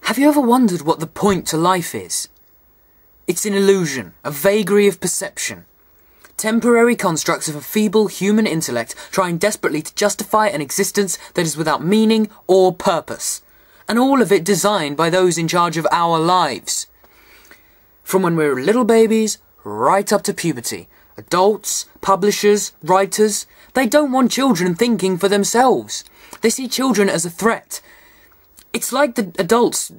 Have you ever wondered what the point to life is? It's an illusion, a vagary of perception. Temporary constructs of a feeble human intellect trying desperately to justify an existence that is without meaning or purpose. And all of it designed by those in charge of our lives. From when we were little babies, right up to puberty. Adults, publishers, writers, they don't want children thinking for themselves. They see children as a threat. It's like the adults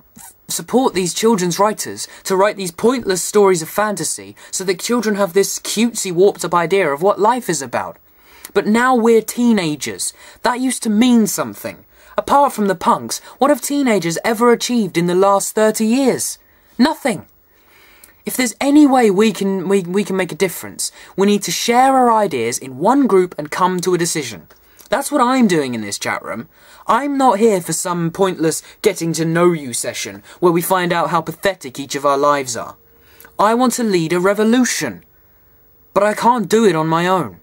support these children's writers to write these pointless stories of fantasy so that children have this cutesy warped up idea of what life is about. But now we're teenagers. That used to mean something. Apart from the punks, what have teenagers ever achieved in the last 30 years? Nothing. If there's any way we can make a difference, we need to share our ideas in one group and come to a decision. That's what I'm doing in this chat room. I'm not here for some pointless getting to know you session where we find out how pathetic each of our lives are. I want to lead a revolution. But I can't do it on my own.